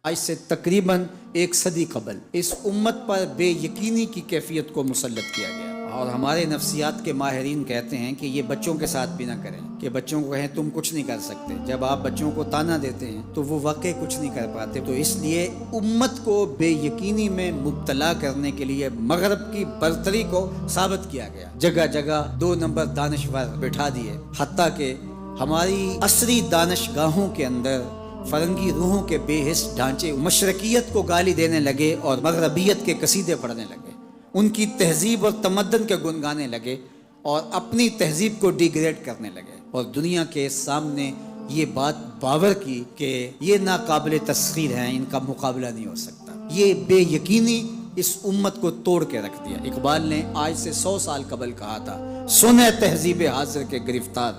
آج سے تقریباً 1 صدی قبل اس امت پر بے یقینی کی کیفیت کو مسلط کیا گیا، اور ہمارے نفسیات کے ماہرین کہتے ہیں کہ یہ بچوں کے ساتھ بھی نہ کریں، کہ بچوں کو کہیں تم کچھ نہیں کر سکتے۔ جب آپ بچوں کو تانا دیتے ہیں تو وہ واقعی کچھ نہیں کر پاتے۔ تو اس لیے امت کو بے یقینی میں مبتلا کرنے کے لیے مغرب کی برتری کو ثابت کیا گیا، جگہ جگہ 2 نمبر دانشور بٹھا دیے، حتیٰ کہ ہماری عصری دانشگاہوں کے اندر فرنگی روحوں کے بے حس ڈھانچے مشرقیت کو گالی دینے لگے اور مغربیت کے قصیدے پڑھنے لگے، ان کی تہذیب اور تمدن کے گن گانے لگے اور اپنی تہذیب کو ڈیگریڈ کرنے لگے، اور دنیا کے سامنے یہ بات باور کی کہ یہ ناقابل تسخیر ہیں، ان کا مقابلہ نہیں ہو سکتا۔ یہ بے یقینی اس امت کو توڑ کے رکھ دیا۔ اقبال نے آج سے 100 سال قبل کہا تھا، سنے تہذیب حاضر کے گرفتار،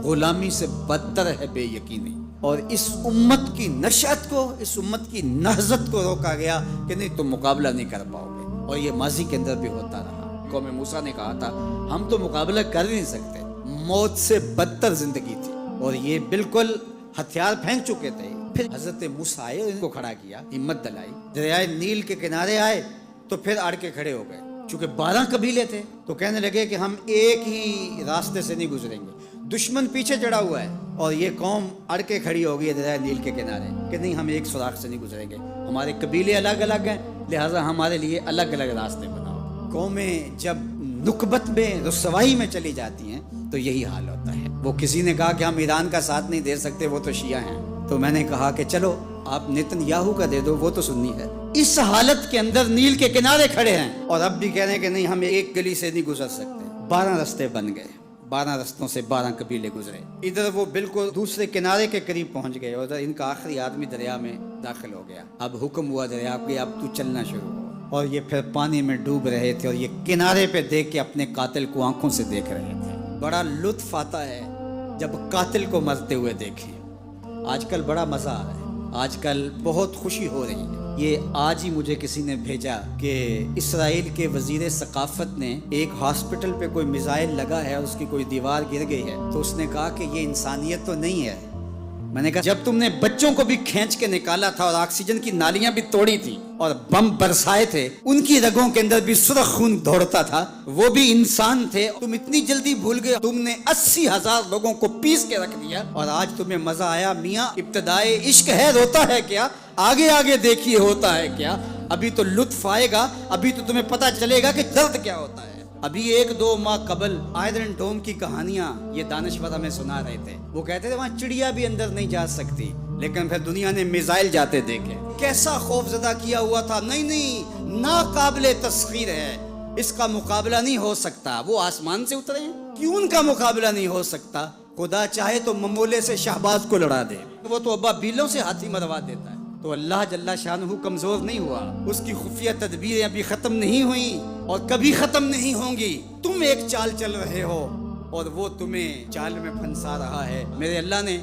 غلامی سے بدتر ہے بے یقینی۔ اور اس امت کی نشأت کو، اس امت کی نہضت کو روکا گیا کہ نہیں، تم مقابلہ نہیں کر پاؤ گے، اور یہ ماضی کے اندر بھی ہوتا رہا۔ قوم موسیٰ نے کہا تھا ہم تو مقابلہ کر نہیں سکتے، موت سے بدتر زندگی تھی، اور یہ بالکل ہتھیار پھینک چکے تھے۔ پھر حضرت موسیٰ آئے اور ان کو کھڑا کیا، ہمت دلائی، دریائے نیل کے کنارے آئے تو پھر اڑ کے کھڑے ہو گئے۔ چونکہ 12 قبیلے تھے تو کہنے لگے کہ ہم ایک ہی راستے سے نہیں گزریں گے، دشمن پیچھے چڑھا ہوا ہے اور یہ قوم اڑ کے کھڑی ہو گئی ہے دریا نیل کے کنارے کہ نہیں، ہم ایک سوراخ سے نہیں گزریں گے، ہمارے قبیلے الگ الگ ہیں، لہٰذا ہمارے لیے الگ الگ راستے بناؤ۔ قومیں جب نکبت میں، رسوائی میں چلی جاتی ہیں تو یہی حال ہوتا ہے۔ وہ کسی نے کہا کہ ہم ایران کا ساتھ نہیں دے سکتے، وہ تو شیعہ ہیں، تو میں نے کہا کہ چلو آپ نیتن یاہو کا دے دو، وہ تو سنی ہے۔ اس حالت کے اندر نیل کے کنارے کھڑے ہیں اور اب بھی کہہ رہے ہیں کہ نہیں، ہم ایک گلی سے نہیں گزر سکتے۔ 12 رستے بن گئے، 12 رستوں سے 12 قبیلے گزرے۔ ادھر وہ بالکل دوسرے کنارے کے قریب پہنچ گئے، ادھر ان کا آخری آدمی دریا میں داخل ہو گیا۔ اب حکم ہوا دریا کہ اب تو چلنا شروع ہو، اور یہ پھر پانی میں ڈوب رہے تھے، اور یہ کنارے پہ دیکھ کے اپنے قاتل کو آنکھوں سے دیکھ رہے تھے۔ بڑا لطف آتا ہے جب قاتل کو مرتے ہوئے دیکھیں۔ آج کل بڑا مزہ آ رہا ہے، آج کل بہت خوشی ہو رہی ہے۔ یہ آج ہی مجھے کسی نے بھیجا کہ اسرائیل کے وزیر ثقافت نے ایک ہاسپٹل پہ کوئی میزائل لگا ہے، اس کی کوئی دیوار گر گئی ہے، تو اس نے کہا کہ یہ انسانیت تو نہیں ہے۔ میں نے کہا جب تم نے بچوں کو بھی کھینچ کے نکالا تھا اور آکسیجن کی نالیاں بھی توڑی تھی اور بم برسائے تھے، ان کی رگوں کے اندر بھی سرخ خون دوڑتا تھا، وہ بھی انسان تھے، تم اتنی جلدی بھول گئے؟ تم نے 80,000 لوگوں کو پیس کے رکھ دیا اور آج تمہیں مزہ آیا؟ میاں ابتدائے عشق ہے، روتا ہے کیا؟ آگے آگے دیکھیے ہوتا ہے کیا؟ ابھی تو لطف آئے گا، ابھی تو تمہیں پتہ چلے گا کہ درد کیا ہوتا ہے۔ ابھی 1-2 ماہ قبل آئرن ڈوم کی کہانیاں یہ دانشور ہمیں سنا رہے تھے۔ وہ کہتے تھے وہاں چڑیا بھی اندر نہیں جا سکتی، لیکن پھر دنیا نے میزائل جاتے دیکھے، کیسا خوف زدہ کیا ہوا تھا۔ نہیں، ناقابل تسخیر ہے، اس کا مقابلہ نہیں ہو سکتا۔ وہ آسمان سے اترے ہیں، کیوں ان کا مقابلہ نہیں ہو سکتا؟ خدا چاہے تو ممولے سے شہباز کو لڑا دے، وہ تو ابا بیلوں سے ہاتھی مروا دیتا ہے۔ تو اللہ جل شانہ کمزور نہیں ہوا، اس کی خفیہ تدبیریں ابھی ختم نہیں ہوئیں اور کبھی ختم نہیں ہوں گی۔ تم ایک چال چل رہے ہو اور وہ تمہیں چال میں پھنسا رہا ہے۔ میرے اللہ نے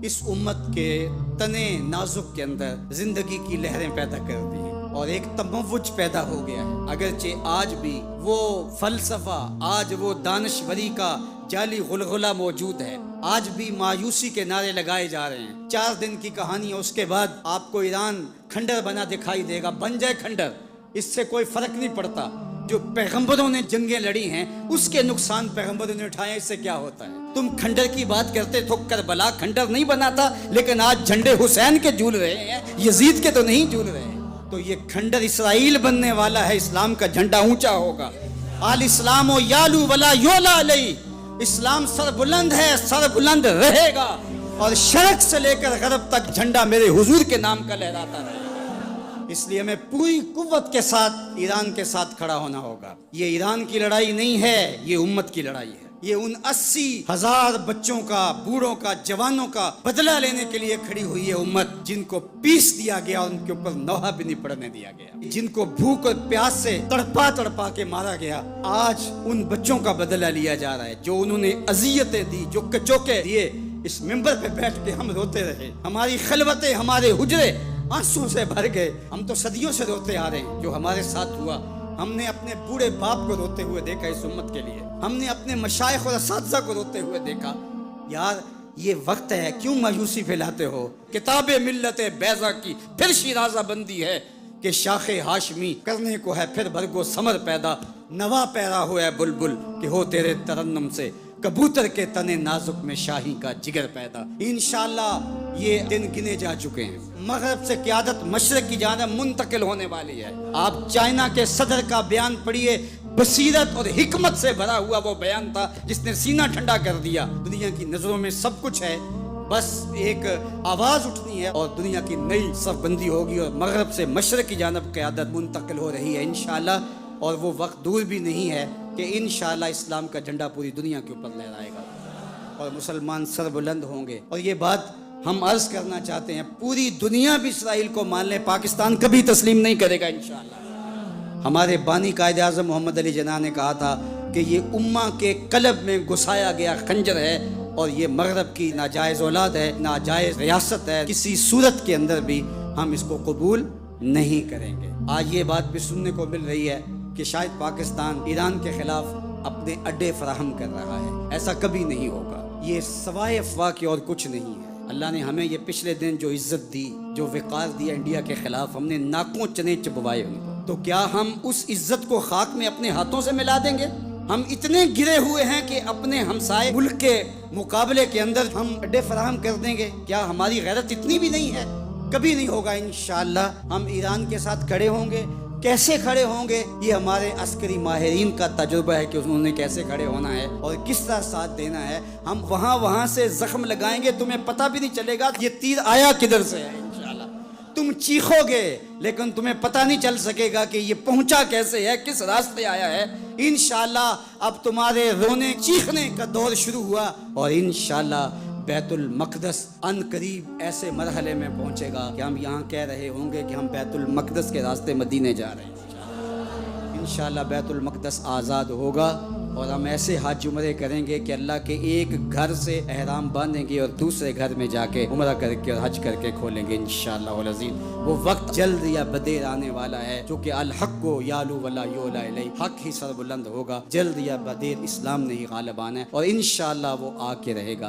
اس امت کے تنے نازک کے اندر زندگی کی لہریں پیدا کر دی اور ایک تموج پیدا ہو گیا ہے۔ اگرچہ آج بھی وہ فلسفہ، آج وہ دانشوری کا جعلی غلغلہ موجود ہے، آج بھی مایوسی کے نعرے لگائے جا رہے ہیں۔ 4 دن کی کہانی ہے، اس کے بعد آپ کو ایران کھنڈر بنا دکھائی دے گا، بن جائے کھنڈر، اس سے کوئی فرق نہیں پڑتا۔ جو پیغمبروں نے جنگیں لڑی ہیں اس کے نقصان پیغمبروں نے اٹھائے، اس سے کیا ہوتا ہے؟ تم کھنڈر کی بات کرتے تھو، کربلا کھنڈر نہیں بنا تھا، لیکن آج جھنڈے حسین کے جھول رہے ہیں، یزید کے تو نہیں جھول رہے ہیں۔ تو یہ کھنڈر اسرائیل بننے والا ہے، اسلام کا جھنڈا اونچا ہوگا۔ آل اسلام و یالو ولا یولا علیہ، اسلام سر بلند ہے، سر بلند رہے گا، اور شرق سے لے کر غرب تک جھنڈا میرے حضور کے نام کا لہراتا رہے گا۔ اس لیے ہمیں پوری قوت کے ساتھ ایران کے ساتھ کھڑا ہونا ہوگا۔ یہ ایران کی لڑائی نہیں ہے، یہ امت کی لڑائی ہے۔ یہ ان 80,000 بچوں کا، بوڑھوں کا، جوانوں کا بدلہ لینے کے لیے کھڑی ہوئی ہے امت، جن کو پیس دیا گیا اور ان کے اوپر نوحہ بھی نہیں پڑنے دیا گیا، جن کو بھوک اور پیاس سے تڑپا تڑپا کے مارا گیا۔ آج ان بچوں کا بدلہ لیا جا رہا ہے جو انہوں نے اذیتیں دی، جو کچوکے دیے۔ اس ممبر پہ بیٹھ کے ہم روتے رہے، ہماری خلوتیں، ہمارے حجرے آنسوں سے بھر گئے۔ ہم تو صدیوں سے روتے آ رہے ہیں جو ہمارے ساتھ ہوا۔ ہم نے اپنے بوڑھے باپ کو روتے ہوئے دیکھا اس امت کے لیے، ہم نے اپنے مشائخ اور اساتذہ کو روتے ہوئے دیکھا۔ یار یہ وقت ہے، کیوں مایوسی پھیلاتے ہو؟ کتاب ملت بیضا کی پھر شیرازہ بندی ہے کہ شاخ ہاشمی کرنے کو ہے پھر برگو ثمر پیدا، نوا پیرا ہوا ہے بلبل کہ ہو تیرے ترنم سے کبوتر کے تنے نازک میں شاہی کا جگر پیدا۔ انشاءاللہ یہ دن گنے جا چکے ہیں، مغرب سے قیادت مشرق کی جانب منتقل ہونے والی ہے۔ آپ چائنا کے صدر کا بیان پڑھیے، بصیرت اور حکمت سے بھرا ہوا وہ بیان تھا جس نے سینہ ٹھنڈا کر دیا۔ دنیا کی نظروں میں سب کچھ ہے، بس ایک آواز اٹھنی ہے اور دنیا کی نئی صف بندی ہوگی اور مغرب سے مشرق کی جانب قیادت منتقل ہو رہی ہے انشاءاللہ، اور وہ وقت دور بھی نہیں ہے کہ انشاءاللہ اسلام کا جھنڈا پوری دنیا کے اوپر لہرائے گا اور مسلمان سر بلند ہوں گے۔ اور یہ بات ہم عرض کرنا چاہتے ہیں، پوری دنیا بھی اسرائیل کو مان لے، پاکستان کبھی تسلیم نہیں کرے گا انشاءاللہ۔ ہمارے بانی قائد اعظم محمد علی جناح نے کہا تھا کہ یہ امہ کے قلب میں گھسایا گیا خنجر ہے اور یہ مغرب کی ناجائز اولاد ہے، ناجائز ریاست ہے، کسی صورت کے اندر بھی ہم اس کو قبول نہیں کریں گے۔ آج یہ بات بھی سننے کو مل رہی ہے کہ شاید پاکستان ایران کے خلاف اپنے اڈے فراہم کر رہا ہے، ایسا کبھی نہیں ہوگا، یہ سوائے افواہ کی اور کچھ نہیں ہے۔ اللہ نے ہمیں یہ پچھلے دن جو عزت دی، جو وقار دیا انڈیا کے خلاف، ہم نے ناکوں چنے چبوائے ان کو، تو کیا ہم اس عزت کو خاک میں اپنے ہاتھوں سے ملا دیں گے؟ ہم اتنے گرے ہوئے ہیں کہ اپنے ہمسائے ملک کے مقابلے کے اندر ہم اڈے فراہم کر دیں گے؟ کیا ہماری غیرت اتنی بھی نہیں ہے؟ کبھی نہیں ہوگا انشاءاللہ۔ ہم ایران کے ساتھ کھڑے ہوں گے، کیسے کھڑے ہوں گے یہ ہمارے عسکری ماہرین کا تجربہ ہے کہ انہوں نے کیسے کھڑے ہونا ہے اور کس طرح ساتھ دینا ہے۔ ہم وہاں سے زخم لگائیں گے، تمہیں پتہ بھی نہیں چلے گا یہ تیر آیا کدھر سے ہے انشاءاللہ۔ تم چیخو گے لیکن تمہیں پتہ نہیں چل سکے گا کہ یہ پہنچا کیسے ہے، کس راستے آیا ہے۔ انشاءاللہ اب تمہارے رونے چیخنے کا دور شروع ہوا اور انشاءاللہ بیت المقدس ان قریب ایسے مرحلے میں پہنچے گا کہ ہم یہاں کہہ رہے ہوں گے کہ ہم بیت المقدس کے راستے مدینے جا رہے ہیں۔ انشاءاللہ بیت المقدس آزاد ہوگا اور ہم ایسے حج عمرے کریں گے کہ اللہ کے ایک گھر سے احرام باندھیں گے اور دوسرے گھر میں جا کے عمرہ کر کے اور حج کر کے کھولیں گے انشاءاللہ العزیز۔ وہ وقت جلد یا بدیر آنے والا ہے جو کہ الحق کو یالو ولا یولا الیہ، حق ہی سر بلند ہوگا، جلد یا بدیر اسلام نے ہی غالب آنا ہے اور انشاءاللہ وہ آ کے رہے گا۔